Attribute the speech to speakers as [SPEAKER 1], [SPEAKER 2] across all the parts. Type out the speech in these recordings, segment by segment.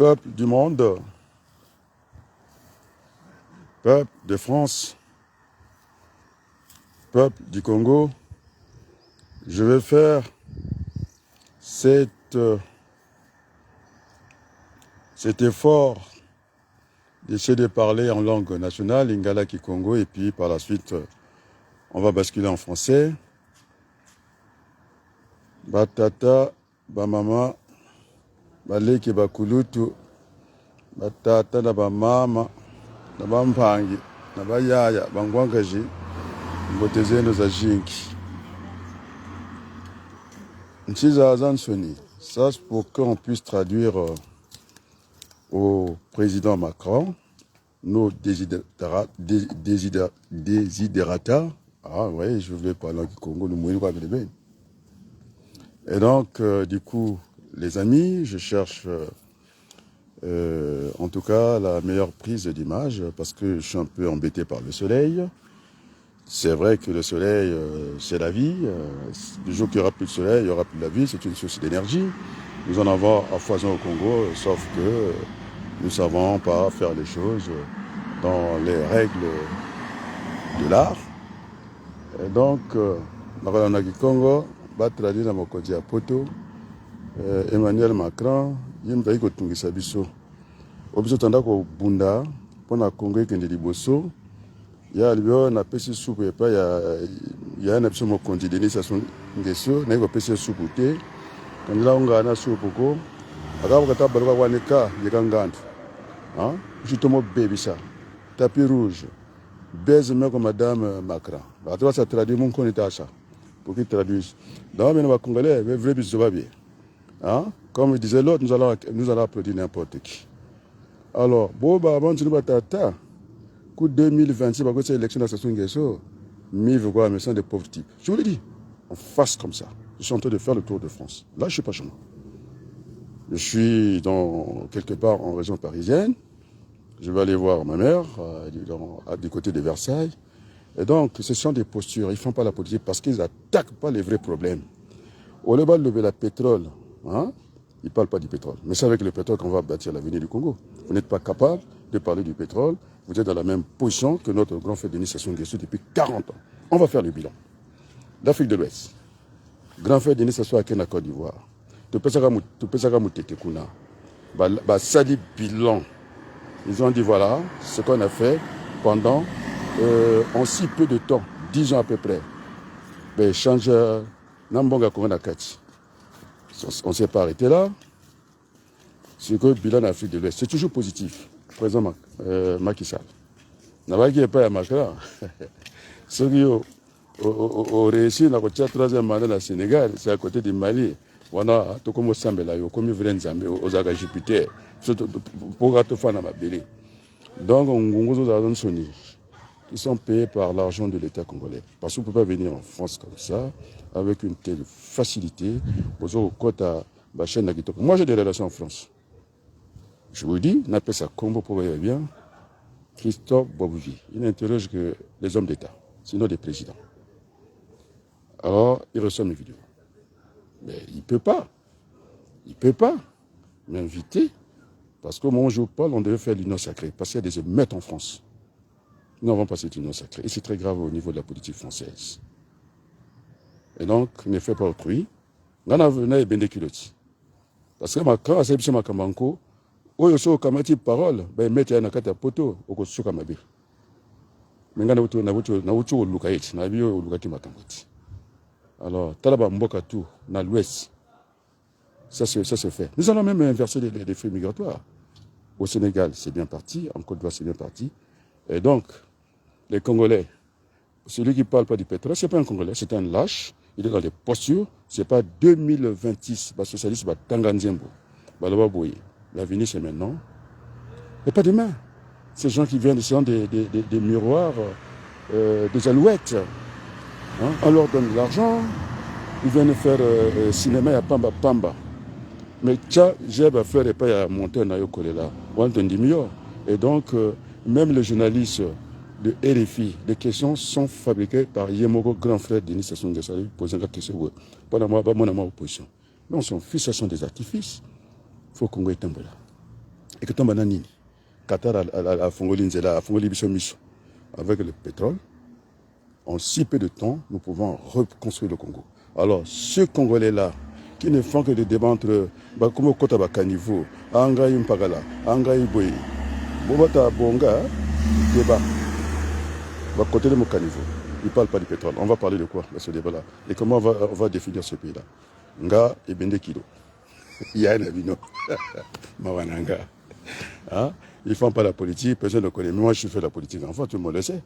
[SPEAKER 1] Peuple du monde, peuple de France, peuple du Congo, je vais faire cet effort d'essayer de parler en langue nationale, Lingala Kikongo, et puis par la suite, on va basculer en français. Batata, bamama, baleki bakulutu, batata na bamama, na bampangi, na bayaya, bangwangaji, mbotezeno za jinki. Nchiza Azansoni, ça c'est pour qu'on puisse traduire au président Macron nos desiderata. Ah oui, je voulais parler en Congo, nous mourons avec les bains. Et donc, du coup, les amis, je cherche en tout cas la meilleure prise d'image parce que je suis un peu embêté par le soleil. C'est vrai que le soleil, c'est la vie. Le jour qu'il n'y aura plus de soleil, il n'y aura plus de la vie. C'est une source d'énergie. Nous en avons à foison au Congo, sauf que nous ne savons pas faire les choses dans les règles de l'art. Et donc, dans le Congo, traduire dans mon côté à Poto, Emmanuel Macron, il me dit que tout ça biso. Obiso tanda ko bunda, pour na Congo qui est liboso. Il y a na pesi soupe et pas il y a un absolument continué ça son ngeso, na ko pesi soupe te. Quand là on a na soupe ko, aga ka tabaruka waneka yekangantu. Hein? Justement baby ça. Tapis rouge. Baise même comme madame Macron. Bah toi ça traduit mon connaît ça. Pour qu'il traduise. Dans les Congolais, mais vrai biso va bien. Hein? Comme disait l'autre, nous allons applaudir n'importe qui. Alors, bon bah avant tu nous batata. Coup 2026, parce que c'est l'élection de la station Nguesso, mais vous voyez, mais c'est des pauvres types. Je vous l'ai dit, on fasse comme ça. Je suis en train de faire le tour de France. Là, je ne suis pas chez moi. Je suis quelque part en région parisienne. Je vais aller voir ma mère, du côté de Versailles. Et donc, ce sont des postures. Ils ne font pas la politique parce qu'ils n'attaquent pas les vrais problèmes. Au lieu de lever le pétrole, hein, ils ne parlent pas du pétrole. Mais c'est avec le pétrole qu'on va bâtir l'avenir du Congo. Vous n'êtes pas capable de parler du pétrole. Vous êtes dans la même position que notre grand frère Denis Sassou Nguesso depuis 40 ans. On va faire le bilan. L'Afrique de l'Ouest. Grand frère Denis Sassou a la Côte d'Ivoire. Tu peux savoir sali bilan. Ils ont dit voilà ce qu'on a fait pendant en si peu de temps, 10 ans à peu près. Ben, change Nambonga Kongona Kati. On ne s'est pas arrêté là. C'est que le bilan d'Afrique de l'Ouest, c'est toujours positif. Président Macky Sall. Nabaki pas à Macron. Ceux qui ont réussi à la troisième mandat dans le Sénégal, c'est à côté du Mali. Voilà, tout comme au Sambela, comme ils veulent Nzambe, aux Aga Jupiter, pour gâteau fan à ma belle. Donc, ils sont payés par l'argent de l'État congolais. Parce qu'on ne peut pas venir en France comme ça, avec une telle facilité. Moi, j'ai des relations en France. Je vous dis, on appelle ça Combo pour bien. Christophe Bobouvi, il n'interroge que les hommes d'État, sinon des présidents. Alors, il reçoit mes vidéos. Mais il ne peut pas m'inviter, parce qu'au moment où je parle, on devait faire l'union sacrée, parce qu'il y a des émeutes en France. Nous n'avons pas cette union sacrée, et c'est très grave au niveau de la politique française. Et donc, ne fait pas autrui. Nous avons des culottes. Parce que quand on s'est ma Kamanko, oyo so kamati parole ba mettre na kata poto okosuka mabe menga na wutu luka eti na biyo luka ki makangati. Alors talaba mboka tout na l'ouest ça se fait. Nous allons même inverser les flux migratoires. Au Sénégal, c'est bien parti, en Côte d'Ivoire, c'est bien parti. Et donc les Congolais, celui qui parle pas du pétrole, c'est pas un Congolais, c'est un lâche, il est dans des postures, c'est pas 2026 ba socialiste ba Tanganzembo. Ba loba boye. L'avenir, c'est maintenant. Et pas demain. Ces gens qui viennent, ce sont des miroirs, des alouettes. Hein? On leur donne de l'argent. Ils viennent faire cinéma à Pamba Pamba. Mais tcha, j'ai à faire et pas à monter à Yokolela. Et donc, même les journalistes de RFI, les questions sont fabriquées par Yemoko, grand frère Denis Sassou Nguesso, posant la question. Pas moi, opposition. Mais on s'en fiche, ce sont des artifices. Il faut qu'on ait un peu là. Et que tombe Nini, Qatar a Fongoli Nzela, a Fongoli Bissomiso, avec le pétrole, en si peu de temps, nous pouvons reconstruire le Congo. Alors, ce Congolais-là, qui ne font que des débats entre Bakumo Kotaba Kanivo, Angaï Mpagala, Angaï Boye, Bobata Bonga, débat. Va côté de mon caniveau. Il ne parle pas du pétrole. On va parler de quoi dans ce débat-là? Et comment on va définir ce pays-là? Nga et Bende Kilo. Il y a un abino. Mawananga. Hein? Ils ne font pas la politique, personne ne connaît. Moi, je fais la politique. Enfin, tout le monde le sait.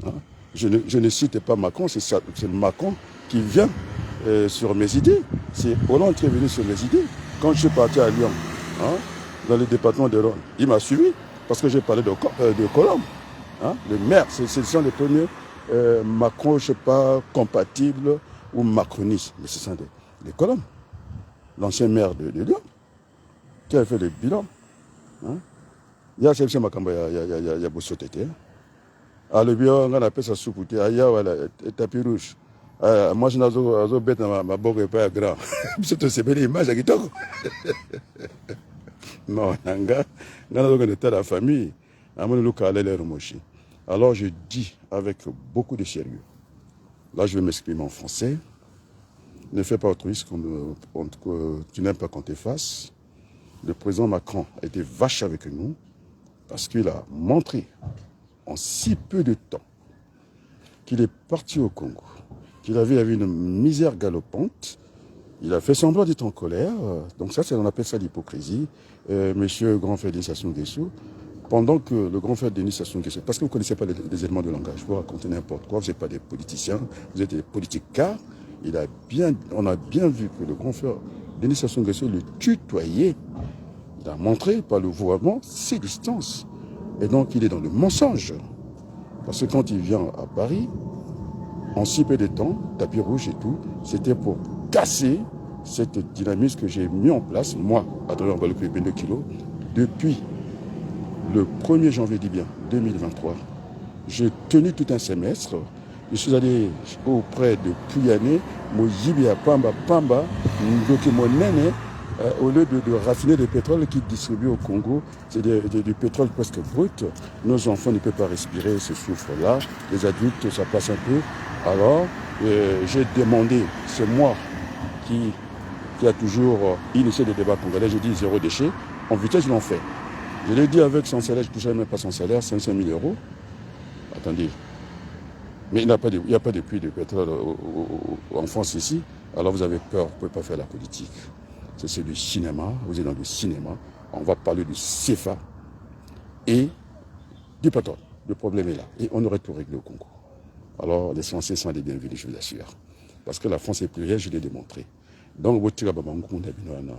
[SPEAKER 1] Hein? Je ne cite pas Macron, c'est Macron qui vient sur mes idées. C'est Hollande qui est venu sur mes idées. Quand je suis parti à Lyon, hein, dans le département de Rhône, il m'a suivi parce que j'ai parlé de Colombe. Hein? Le maire, ce sont les premiers Macron, je ne sais pas, compatibles ou macronistes. Mais ce sont des Colombes. L'ancien maire de Lyon, qui a fait le bilan. Hein? Il y a ce Makamba, il y a Bossotete. Ah, le bilan, on appelle ça soukoute. Ah, il y a tapis rouge. Moi, je n'ai pas bête ma boque n'est pas grand. C'est belle image à Kitoko. Non, Nanga, on a la famille. Alors je dis avec beaucoup de sérieux, là je vais m'exprimer en français, ne fais pas autrui ce que tu n'aimes pas qu'on te fasse. Le président Macron a été vache avec nous parce qu'il a montré en si peu de temps qu'il est parti au Congo, qu'il avait une misère galopante, il a fait semblant d'être en colère, donc ça on appelle ça l'hypocrisie. Monsieur Grand Frère d'initiation des sous, pendant que le grand frère Denis Sassou Nguesso, parce que vous ne connaissez pas les éléments de langage, vous racontez n'importe quoi, vous n'êtes pas des politiciens, vous êtes des politiques car on a bien vu que le grand frère Denis Sassou Nguesso le tutoyait. Il a montré par le vouvoiement ses distances. Et donc il est dans le mensonge. Parce que quand il vient à Paris, en si peu de temps, tapis rouge et tout, c'était pour casser cette dynamisme que j'ai mis en place, moi, à travers le Bende Kilo, depuis le 1er janvier 2023, j'ai tenu tout un semestre. Je suis allé auprès de Pouyané, Mojibia Pamba, Ndokemonene, au lieu de raffiner le pétrole qui distribue au Congo. C'est du pétrole presque brut. Nos enfants ne peuvent pas respirer ce souffle-là. Les adultes, ça passe un peu. Alors, j'ai demandé, c'est moi qui a toujours initié le débat congolais, j'ai dit zéro déchet. En vitesse, ils l'ont fait. Je l'ai dit avec son salaire, je ne touchais même pas son salaire, 500 000 euros. Attendez. Mais il n'y a pas de puits de pétrole en France ici. Alors vous avez peur, vous ne pouvez pas faire la politique. C'est du cinéma, vous êtes dans le cinéma. On va parler du CFA et du pétrole. Le problème est là. Et on aurait tout réglé au Congo. Alors les Français sont les bienvenus, je vous assure. Parce que la France est plurielle, je l'ai démontré. Donc,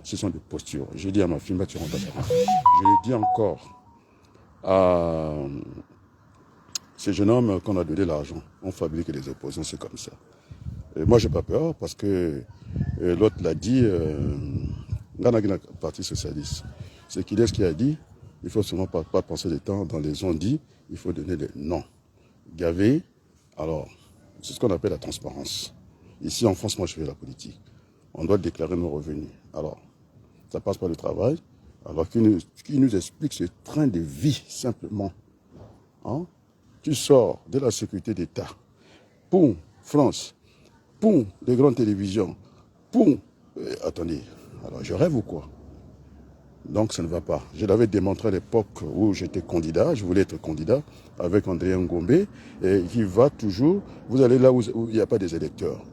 [SPEAKER 1] ce sont des postures. Je dis à ma fille, je le dis encore à ces jeunes hommes qu'on a donné l'argent. On fabrique des opposants, c'est comme ça. Et moi, je n'ai pas peur parce que l'autre l'a dit, Parti socialiste. C'est qu'il est ce qu'il a dit. Il ne faut seulement pas penser des temps dans les on-dit, il faut donner des noms. Gavé, alors, c'est ce qu'on appelle la transparence. Ici, en France, moi, je fais la politique. On doit déclarer nos revenus. Alors, ça passe par le travail. Alors, qui nous explique ce train de vie, simplement. Hein? Tu sors de la sécurité d'État. Pour France. Pour les grandes télévisions. Pour... attendez, alors je rêve ou quoi? Donc, ça ne va pas. Je l'avais démontré à l'époque où j'étais candidat. Je voulais être candidat avec André Ngombe. Et qui va toujours... Vous allez là où il n'y a pas des électeurs.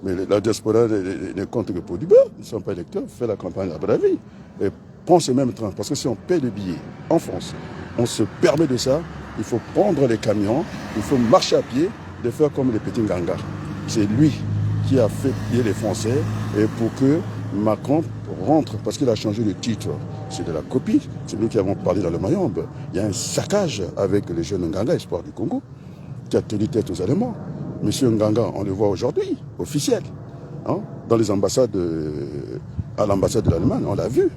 [SPEAKER 1] Mais la diaspora ne compte que pour du beurre. Ils ne sont pas électeurs. Fais la campagne à Bravi. Et prends ce même train. Parce que si on paie le billet en France, on se permet de ça. Il faut prendre les camions. Il faut marcher à pied. De faire comme les petits gangas. C'est lui qui a fait plier les Français. Et pour que Macron rentre. Parce qu'il a changé le titre. C'est de la copie. C'est nous qui avons parlé dans le Mayombe. Il y a un saccage avec les jeunes Nganga, espoir du Congo, qui a tenu tête aux Allemands. Monsieur Nganga, on le voit aujourd'hui, officiel, hein, dans les ambassades, à l'ambassade de l'Allemagne, on l'a vu.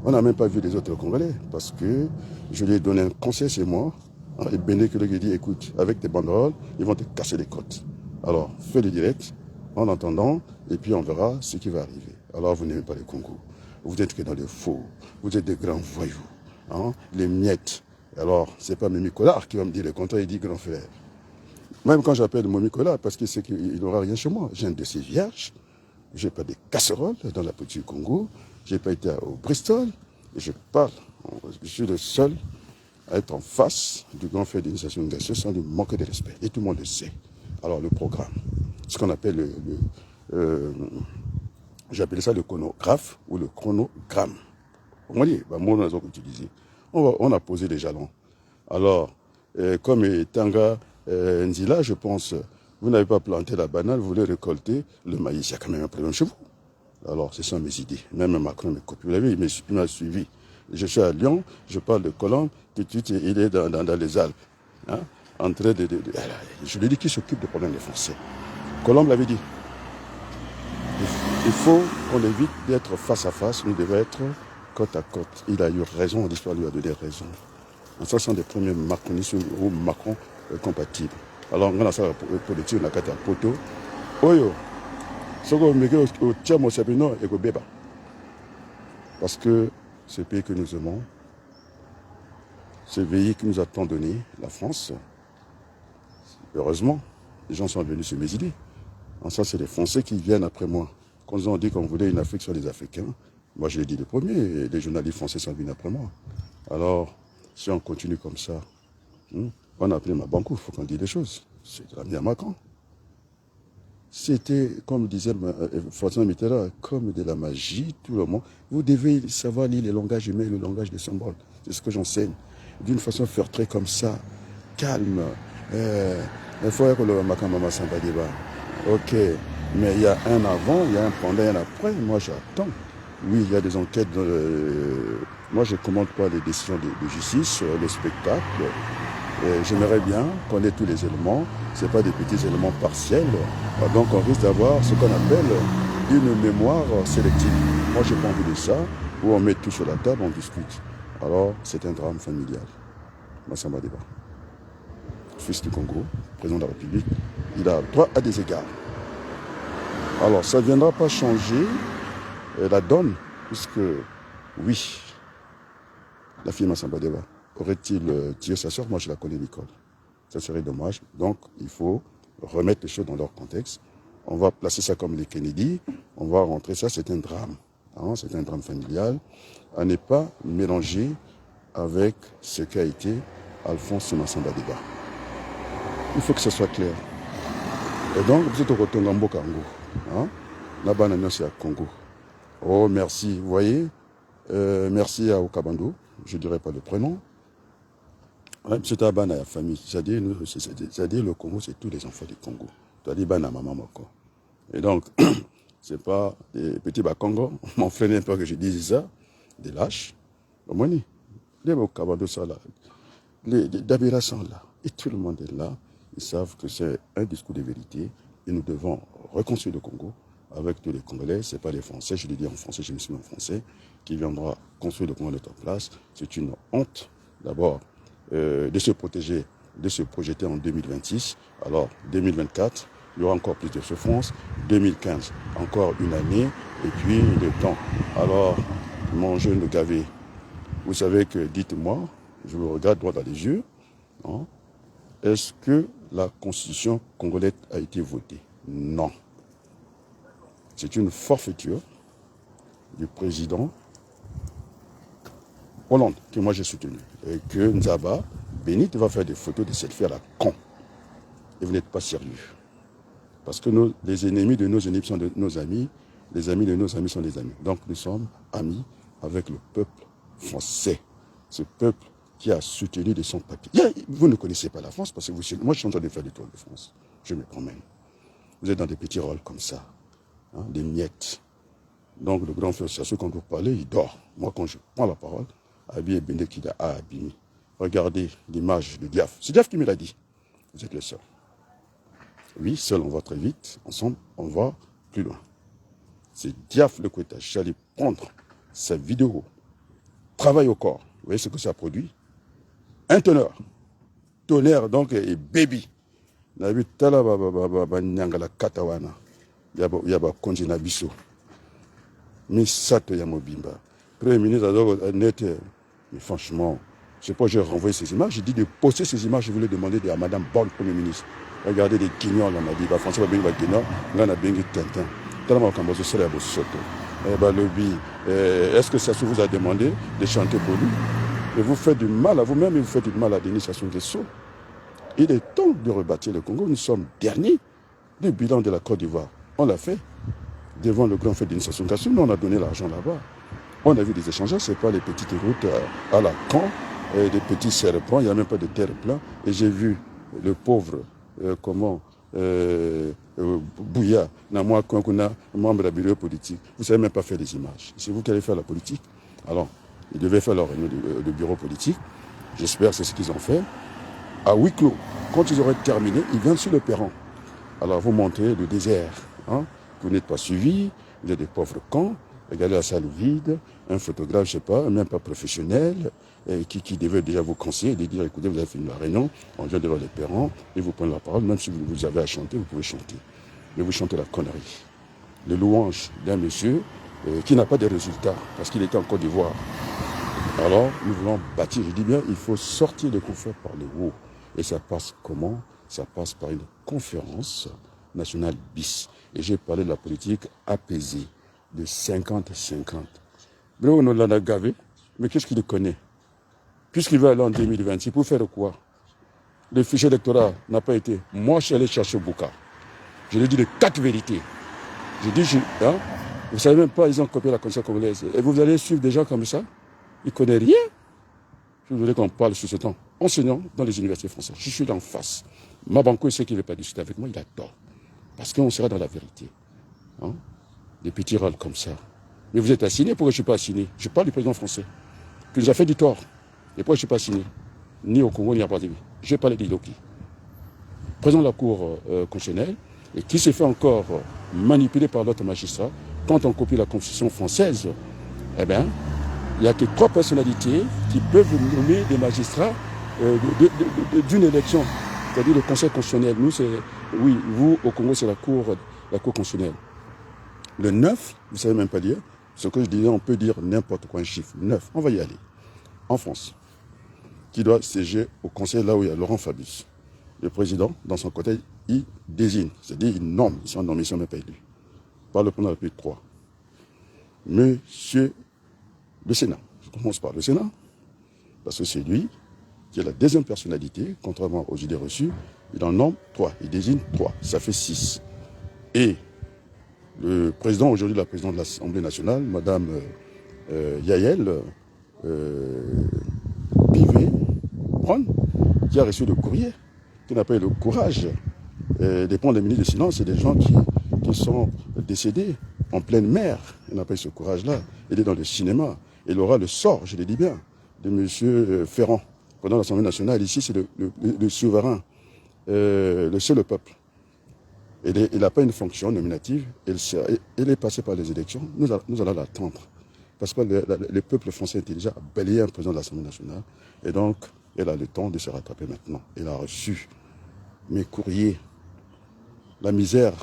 [SPEAKER 1] On n'a même pas vu les autres Congolais, parce que je lui ai donné un conseil chez moi, hein, et Béné qui lui a dit, écoute, avec tes banderoles, ils vont te casser les côtes. Alors, fais le direct, en attendant, et puis on verra ce qui va arriver. Alors, vous n'aimez pas le Congo. Vous êtes que dans le faux. Vous êtes des grands voyous. hein, les miettes. Alors, c'est pas Mimi Collard qui va me dire le contraire, il dit grand frère. Même quand j'appelle Mimi Collard, parce qu'il sait qu'il n'aura rien chez moi. J'ai un dossier vierge, j'ai pas des casseroles dans la politique du Congo, j'ai pas été au Bristol, et je parle. Je suis le seul à être en face du grand frère d'initiation gaseuse sans lui manquer de respect. Et tout le monde le sait. Alors, le programme, ce qu'on appelle j'appelle ça le chronographe ou le chronogramme. On dit, on a utilisé. On a posé des jalons. Alors, comme Tanga Nzila, je pense, vous n'avez pas planté la banane, vous voulez récolter le maïs. Il y a quand même un problème chez vous. Alors, ce sont mes idées. Même Macron me copie. Vous l'avez vu, il m'a suivi. Je suis à Lyon, je parle de Colombe, tout de suite, il est dans les Alpes. Hein, en train je lui dis qu'il s'occupe des problèmes des Français. Colombe l'avait dit. Il faut qu'on évite d'être face à face, nous devons être côte à côte. Il a eu raison, l'histoire lui a donné raison. Ça sont des premiers macronistes ou Macron compatibles. Alors, on a ça politique, on a quatre poteaux. Oyo, ce qu'on met au Tchamo Sabino et au Béba. Parce que ce pays que nous aimons, ce pays qui nous a tant donné, la France, heureusement, les gens sont venus sur mes idées. En ça, c'est les Français qui viennent après moi. Quand ils ont dit qu'on voulait une Afrique sur les Africains, moi je l'ai dit le premier, et les journalistes français sont venus après moi. Alors, si on continue comme ça, on a appelé ma banque, il faut qu'on dise des choses. C'est de la mienne à Macron. C'était, comme disait François Mitterrand, comme de la magie, tout le monde. Vous devez savoir lire le langage humain et le langage des symboles. C'est ce que j'enseigne. D'une façon feutrée comme ça, calme. Il faut que le Makamama Sambadiba. Ok, mais il y a un avant, il y a un pendant, un après. Moi, j'attends. Oui, il y a des enquêtes. Moi, je ne commande pas les décisions de justice, les spectacles. J'aimerais bien connaître tous les éléments. Ce n'est pas des petits éléments partiels. Donc, on risque d'avoir ce qu'on appelle une mémoire sélective. Moi, je n'ai pas envie de ça, où on met tout sur la table, on discute. Alors, c'est un drame familial. Massamba Deba, fils du Congo, président de la République, il a droit à des égards. Alors, ça ne viendra pas changer la donne, puisque, oui, la fille Massamba Deba, aurait-il tiré sa soeur? Moi, je la connais, Nicole. Ça serait dommage. Donc, il faut remettre les choses dans leur contexte. On va placer ça comme les Kennedy. On va rentrer ça, c'est un drame. Hein, c'est un drame familial. À ne pas mélanger avec ce qu'a été Alphonse Massamba Deba. Il faut que ce soit clair. Et donc, vous êtes au Rotongambo Kango. Là-bas, c'est à Congo. Oh, merci. Vous voyez, merci à Okabando. Je ne dirais pas le prénom. C'est un ban à la famille. C'est-à-dire, le Congo, c'est tous les enfants du Congo. C'est-à-dire, ban à maman, quoi. Et donc, c'est pas des petits Bakongo. Mon frère n'aime pas que je dise ça. Des lâches. Au moins, les Okabando sont là. Les Dabira sont là. Et tout le monde est là. Ils savent que c'est un discours de vérité. Et nous devons reconstruire le Congo avec tous les Congolais. Ce n'est pas les Français, je le dis en français, je me suis mis en français, qui viendra construire le Congo de notre place. C'est une honte, d'abord, de se protéger, de se projeter en 2026. Alors, 2024, il y aura encore plus de souffrance. 2015, encore une année. Et puis, le temps. Alors, mon jeune gavé, vous savez que, dites-moi, je vous regarde droit dans les yeux, hein, est-ce que la constitution congolaise a été votée? Non. C'est une forfaiture du président Hollande, que moi j'ai soutenu. Et que Nzaba, Bénite va faire des photos de cette faire la con. Et vous n'êtes pas sérieux. Parce que les ennemis de nos ennemis sont de nos amis, les amis de nos amis sont des amis. Donc nous sommes amis avec le peuple français. Ce peuple qui a soutenu de son papier. Vous ne connaissez pas la France parce que moi je suis en train de faire des tours de France. Je me promène. Vous êtes dans des petits rôles comme ça, hein, des miettes. Donc le grand frère Sassou, quand vous parlez, il dort. Moi quand je prends la parole, Abi Bende qui a abîmé. Regardez l'image de Diaf. C'est Diaf qui me l'a dit. Vous êtes le seul. Oui, seul on va très vite. Ensemble, on va plus loin. C'est Diaf le Kweta. J'allais prendre sa vidéo. Travail au corps. Vous voyez ce que ça produit? Un tonnerre. Tonnerre, donc, et baby. Na vu tala nyangala katawana. Yaba konji na biso. Mi sato ya mobimba. Premier ministre a net Mais franchement, c'est pourquoi j'ai renvoyé ces images. J'ai dit de poster ces images, je voulais demander à Madame Borne, Premier ministre. Regardez des guignols, on a dit. François va bien guignol, on a bien Tintin. Tellement qu'on va se faire à Soto. Est-ce que Sassou vous a demandé de chanter pour lui? Et vous faites du mal à vous-même et vous faites du mal à Denis Sassou Nguesso. Il est temps de rebâtir le Congo. Nous sommes derniers du bilan de la Côte d'Ivoire. On l'a fait devant le grand fait Denis Sassou Nguesso. Nous, on a donné l'argent là-bas. On a vu des échanges, ce n'est pas les petites routes à la con, des petits serpents, il n'y a même pas de terre plein. Et j'ai vu le pauvre, Bouya, membre de la bureau politique. Vous ne savez même pas faire des images. C'est vous qui allez faire la politique. Alors, ils devaient faire leur réunion de bureau politique. J'espère que c'est ce qu'ils ont fait. À huis clos, quand ils auraient terminé, ils viennent sur le perron. Alors, vous montrez le désert. Hein? Vous n'êtes pas suivis, vous êtes des pauvres cons. Regardez la salle vide, un photographe, je ne sais pas, même pas professionnel, qui devait déjà vous conseiller, de dire, écoutez, vous avez fini la réunion, on vient devant les perrons, et vous prenez la parole, même si vous avez à chanter, vous pouvez chanter. Mais vous chantez la connerie. Le louange d'un monsieur qui n'a pas de résultats, parce qu'il était en Côte d'Ivoire. Alors, nous voulons bâtir, je dis bien, il faut sortir de confort par le haut. Et ça passe comment? Ça passe par une conférence nationale bis. Et j'ai parlé de la politique apaisée, de 50-50. Mais on l'a gavé, mais qu'est-ce qu'il connaît? Puisqu'il va aller en 2026, pour faire quoi? Le fichier électoral n'a pas été. Moi, je suis allé chercher Bouka. Je lui ai dit les 4 vérités. J'ai dit, vous ne savez même pas, ils ont copié la Constitution congolaise. Et vous allez suivre des gens comme ça? Ils ne connaissent rien. Je voulais qu'on parle sur ce temps. Enseignant dans les universités françaises. Je suis là en face. Mabanko, il sait qu'il ne veut pas discuter avec moi, il a tort. Parce qu'on sera dans la vérité. Hein? Des petits rôles comme ça. Mais vous êtes assigné, pourquoi je ne suis pas assigné? Je parle du président français, qui nous a fait du tort. Et pourquoi je ne suis pas assigné? Ni au Congo, ni à Brazzaville. Je vais parler d'Iloki. Président de la Cour constitutionnelle, et qui s'est fait encore manipuler par d'autres magistrats. Quand on copie la Constitution française, eh bien, il n'y a que 3 personnalités qui peuvent nommer des magistrats d'une élection. C'est-à-dire le Conseil constitutionnel. Nous, c'est, oui, vous, au Congo, c'est la Cour constitutionnelle. Le 9, vous ne savez même pas dire, ce que je disais, on peut dire n'importe quoi, un chiffre. 9, on va y aller. En France, qui doit siéger au Conseil, là où il y a Laurent Fabius. Le président, dans son côté, il désigne, c'est-à-dire il nomme, ils sont nommés, ils ne sont même pas élus. Par le président de la République 3. Monsieur le Sénat, je commence par le Sénat, parce que c'est lui qui est la deuxième personnalité, contrairement aux idées reçues, il en nomme 3, il désigne 3, ça fait 6. Et le président, aujourd'hui la présidente de l'Assemblée nationale, Madame Yael Bivet, qui a reçu le courrier, qui n'a pas eu le courage de prendre les ministres de silence, c'est des gens qui sont décédés en pleine mer. Il n'a pas eu ce courage-là. Il est dans le cinéma. Il aura le sort, je le dis bien, de M. Ferrand. Pendant l'Assemblée nationale, ici, c'est le souverain, le seul peuple. Il n'a pas une fonction nominative. Il est passé par les élections. Nous allons l'attendre. Parce que le peuple français intelligent a balayé un président de l'Assemblée nationale. Et donc, elle a le temps de se rattraper maintenant. Elle a reçu mes courriers. La misère,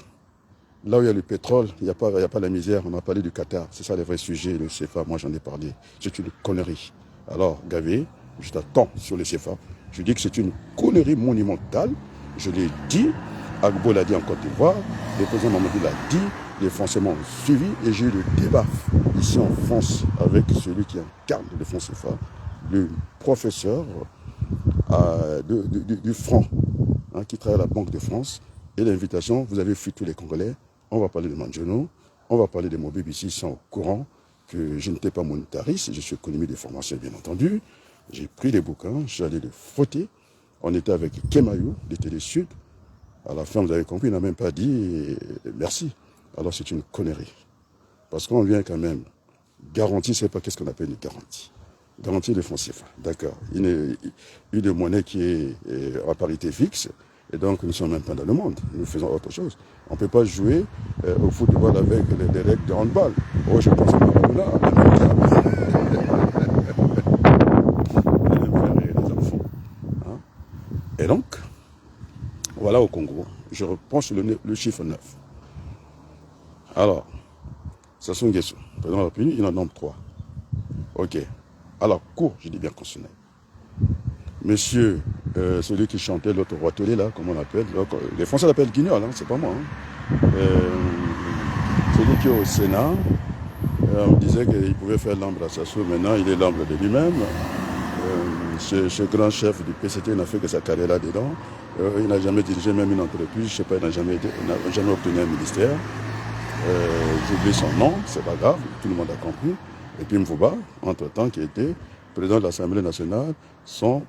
[SPEAKER 1] là où il y a le pétrole, il n'y a pas la misère. On a parlé du Qatar. C'est ça le vrai sujet, le CFA. Moi, j'en ai parlé. C'est une connerie. Alors, Gavé, je t'attends sur le CFA. Je dis que c'est une connerie monumentale. Je l'ai dit. Agbo l'a dit en Côte d'Ivoire. Le président Mamadou l'a dit. Les Français m'ont suivi. Et j'ai eu le débat ici en France avec celui qui incarne le fonds CFA, le professeur du Front, qui travaille à la Banque de France. Et l'invitation, vous avez fui tous les Congolais. On va parler de Manjono, on va parler de mon BBC, ils sont au courant que je n'étais pas monétariste, je suis économie de formation, bien entendu. J'ai pris les bouquins, je suis allé les frotter. On était avec Kemayou, de Télé Sud. À la fin, vous avez compris, il n'a même pas dit merci. Alors c'est une connerie. Parce qu'on vient quand même garantir, c'est pas qu'est-ce qu'on appelle une garantie. Garantie de fonds CFA, d'accord. Une monnaie qui est à parité fixe. Et donc, nous ne sommes même pas dans le monde. Nous faisons autre chose. On ne peut pas jouer au football avec les règles de handball. Oh, je pense à Maradona. Les enfants. Hein? Et donc, voilà au Congo. Je reprends sur le chiffre 9. Alors, Sassou Nguesso, président de la République, il en nomme 3. Ok. à la Cour, je dis bien constitutionnelle. Monsieur, celui qui chantait l'autre roitelé, là, comme on l'appelle, les Français l'appellent Guignol, hein, c'est pas moi. Hein. Celui qui est au Sénat, on me disait qu'il pouvait faire l'ombre à Sassou, maintenant il est l'ombre de lui-même. Ce grand chef du PCT n'a fait que sa carrière là-dedans. Il n'a jamais dirigé même une entreprise, je ne sais pas, il n'a jamais obtenu un ministère. J'oublie son nom, c'est pas grave, tout le monde a compris. Et puis Mvouba, entre-temps, qui était président de l'Assemblée nationale, sans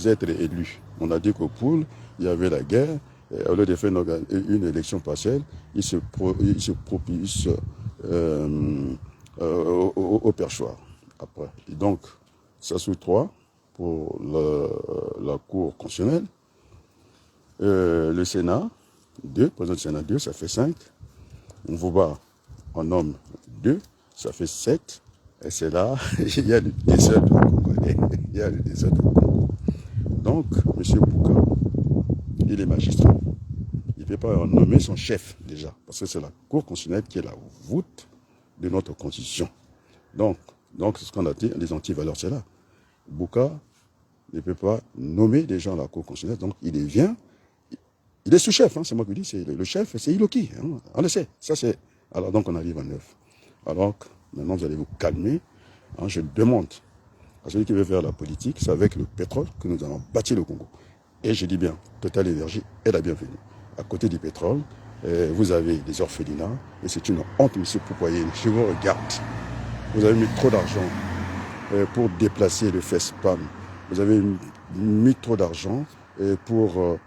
[SPEAKER 1] être élu. On a dit qu'au poule, il y avait la guerre. Et au lieu de faire une élection partielle, il se propulse au perchoir. Après. Et donc, Sassou 3 pour la Cour constitutionnelle. Le Sénat, 2, président du Sénat 2, ça fait 5. Mvouba en nomme 2, ça fait 7. Et c'est là, il y a le désordre congolais. Il y a le désordre au Congo. Donc, M. Bouka, il est magistrat. Il ne peut pas nommer son chef déjà, parce que c'est la Cour constitutionnelle qui est la voûte de notre constitution. Donc c'est ce qu'on a dit, les antivaleurs, c'est là. Bouka ne peut pas nommer des gens à la Cour constitutionnelle, donc il devient, il est sous-chef, hein, c'est moi qui dis, c'est le chef, c'est Iloki, hein, on le sait, ça c'est, alors donc on arrive à 9. Alors maintenant vous allez vous calmer, hein, je demande à celui qui veut faire la politique, c'est avec le pétrole que nous allons bâtir le Congo. Et je dis bien, Total Énergie est la bienvenue. À côté du pétrole, vous avez des orphelinats, et c'est une honte, M. Poupoyene, je vous regarde. Vous avez mis trop d'argent pour déplacer le FESPAM. Vous avez mis trop d'argent pour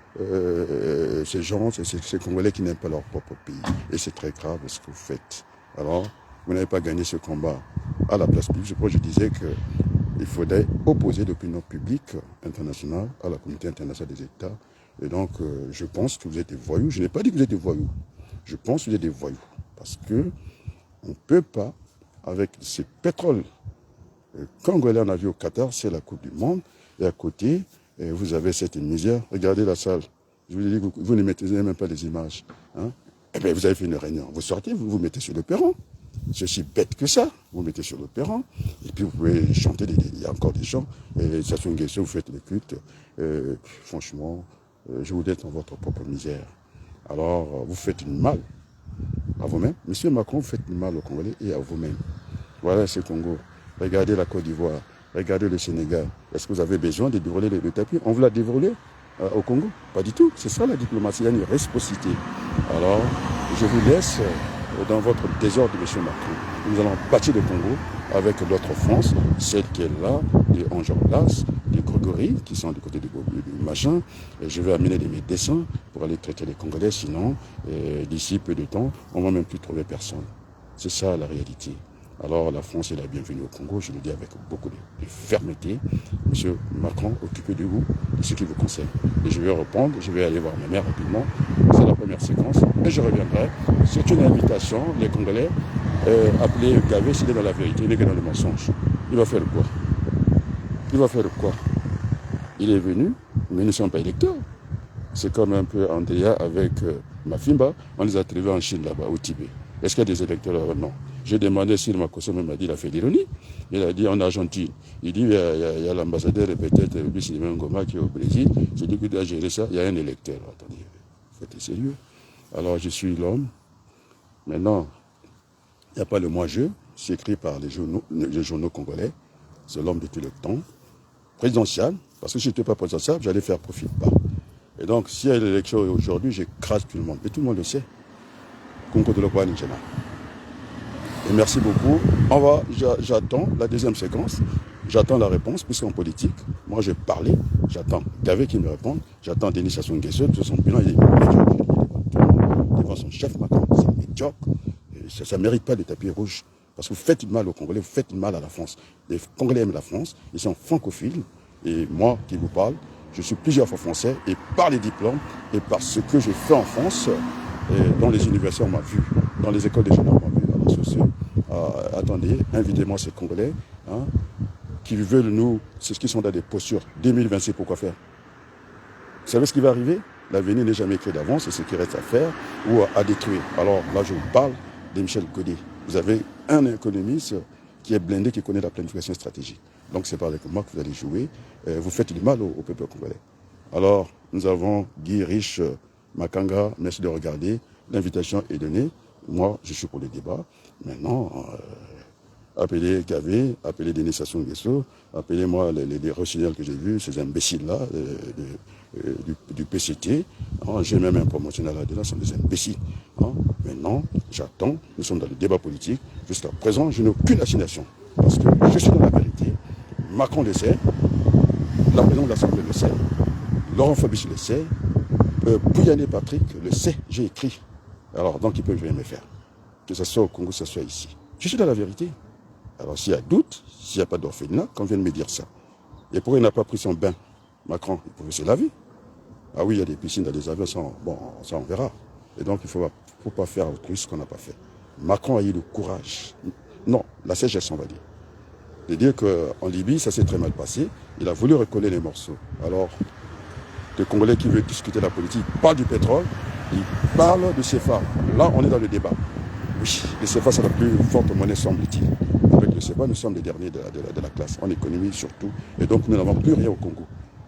[SPEAKER 1] ces gens, ces Congolais qui n'aiment pas leur propre pays. Et c'est très grave ce que vous faites. Alors, vous n'avez pas gagné ce combat à la place publique. Je disais qu'il faudrait opposer l'opinion publique internationale à la communauté internationale des États. Et donc, je pense que vous êtes des voyous. Je n'ai pas dit que vous êtes des voyous. Je pense que vous êtes des voyous. Parce que on ne peut pas, avec ces pétroles congolais, on a vu au Qatar, c'est la Coupe du Monde. Et à côté, vous avez cette misère. Regardez la salle. Je vous dis que vous ne maîtrisez même pas les images. Hein? Eh bien, vous avez fait une réunion. Vous sortez, vous vous mettez sur le perron. C'est aussi bête que ça. Vous mettez sur le perron. Et puis, vous pouvez chanter. Il y a encore des gens. Et ça sont une question, vous faites le culte. Franchement, je vous dis dans votre propre misère. Alors, vous faites une mal à vous-même. Monsieur Macron, vous faites une mal aux Congolais et à vous-même. Voilà ce Congo. Regardez la Côte d'Ivoire. Regardez le Sénégal. Est-ce que vous avez besoin de dérouler le tapis? On vous l'a déroulé au Congo? Pas du tout. C'est ça la diplomatie. Il y a une réciprocité. Alors, je vous laisse dans votre désordre, M. Macron. Nous allons bâtir le Congo avec l'autre France, celle qui est là, les Enjolras, les Grégory, qui sont du côté du machin. Et je vais amener mes dessins pour aller traiter les Congolais. Sinon, d'ici peu de temps, on ne va même plus trouver personne. C'est ça la réalité. Alors la France est la bienvenue au Congo, je le dis avec beaucoup de fermeté. Monsieur Macron, occupez de vous, de ce qui vous concerne. Et je vais répondre, je vais aller voir ma mère rapidement. C'est la première séquence. Et je reviendrai. C'est une invitation, les Congolais, appelez Gavé s'il est dans la vérité, il est dans le mensonge. Il va faire quoi? Il va faire quoi? Il est venu, mais nous ne sommes pas électeurs. C'est comme un peu Andrea avec Mafimba, on les a trouvés en Chine là-bas, au Tibet. Est-ce qu'il y a des électeurs là-bas? Non. J'ai demandé si Makoso m'a dit, il a fait l'ironie. Il a dit en Argentine. Il dit, il y a l'ambassadeur et peut-être Lucie Ngoma qui est au Brésil. J'ai dit qu'il doit gérer ça. Il y a un électeur. Attendez, il faut être sérieux. Alors, je suis l'homme. Maintenant, il n'y a pas le moi-je. C'est écrit par les journaux congolais. C'est l'homme de tout le temps. Présidentiel. Parce que si je n'étais pas présidentiel, j'allais faire profil bas. Et donc, s'il y a l'élection aujourd'hui, j'écrase tout le monde. Et tout le monde le sait. Congo de l'Okwa Nijana. Et merci beaucoup. J'attends la deuxième séquence. J'attends la réponse, puisqu'en politique, moi je parlais, j'attends Gavé qui me réponde, j'attends Denis Sassou Nguesso, de son bilan, il est médiocre. Devant son chef Macron, c'est médiocre. Ça ne mérite pas de tapis rouge. Parce que vous faites du mal aux Congolais, vous faites du mal à la France. Les Congolais aiment la France, ils sont francophiles. Et moi qui vous parle, je suis plusieurs fois français, et par les diplômes, et par ce que j'ai fait en France, et dans les universités, on m'a vu, dans les écoles de général, on m'a vu. Alors, sur ce, attendez, invitez-moi ces Congolais, hein, qui veulent nous, c'est ce qui sont dans des postures 2026, pourquoi faire? Vous savez ce qui va arriver? L'avenir n'est jamais écrit d'avance, c'est ce qui reste à faire ou à détruire. Alors là, je vous parle de Michel Godé. Vous avez un économiste qui est blindé, qui connaît la planification stratégique. Donc c'est par avec moi que vous allez jouer. Vous faites du mal au peuple congolais. Alors, nous avons Guy Rich Makanga, merci de regarder. L'invitation est donnée. Moi, je suis pour le débat. Maintenant, appelez Gavé, appelez Denis Sassou Nguesso, appelez-moi les reçus que j'ai vus, ces imbéciles-là du PCT. J'ai même un promotionnel là-dedans, ce sont des imbéciles. Maintenant, j'attends, nous sommes dans le débat politique. Jusqu'à présent, je n'ai aucune assignation. Parce que je suis dans la vérité. Macron le sait, la présidente de l'Assemblée le sait, Laurent Fabius le sait, Pouyanné Patrick le sait, j'ai écrit. Alors, donc, ils peuvent rien me faire. Que ce soit au Congo, que ce soit ici. Je suis dans la vérité. Alors, s'il y a doute, s'il n'y a pas d'orphelinat, qu'on vienne me dire ça. Et pourquoi il n'a pas pris son bain, Macron? Il pouvait se laver. Ah oui, il y a des piscines dans les avions, bon, ça on verra. Et donc, il ne faut pas faire autrui ce qu'on n'a pas fait. Macron a eu le courage, non, la sagesse, on va dire, de dire qu'en Libye, ça s'est très mal passé. Il a voulu recoller les morceaux. Alors, le Congolais qui veut discuter la politique parle du pétrole, il parle de CFA. Là, on est dans le débat. Oui, le CFA, c'est la plus forte monnaie, semble-t-il. Avec le CFA, nous sommes les derniers de la classe, en économie surtout. Et donc, nous n'avons plus rien au Congo,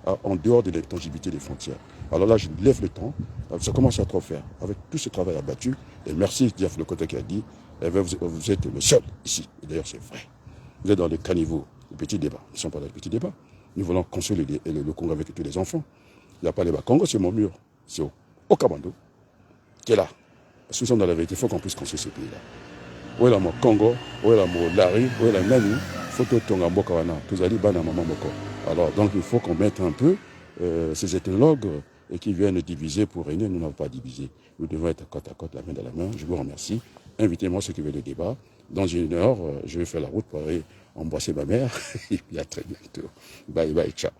[SPEAKER 1] en dehors de l'intangibilité des frontières. Alors là, je lève le temps. Ça commence à trop faire. Avec tout ce travail abattu, et merci Diaf Le Côté qui a dit, vous êtes le seul ici. Et d'ailleurs, c'est vrai. Vous êtes dans les caniveaux, les petits débats. Ils ne sont pas dans les petits débats. Nous voulons construire le Congo avec tous les enfants. Il n'y a pas les bas. Congo, c'est mon mur. C'est au Kabando, qui est là. Parce que nous sommes dans la vérité, il faut qu'on puisse construire ce pays-là. Où est mon Congo, où est mon Lari, où est la Nani, photo Tonga Mbokawana, tous allez bana maman Moko. Alors, donc, il faut qu'on mette un peu ces ethnologues qui viennent diviser pour régner. Nous n'avons pas divisé. Nous devons être côte à côte, la main dans la main. Je vous remercie. Invitez-moi ceux qui veulent le débat. Dans 1 heure, je vais faire la route pour aller embrasser ma mère. Et puis à très bientôt. Bye bye, ciao.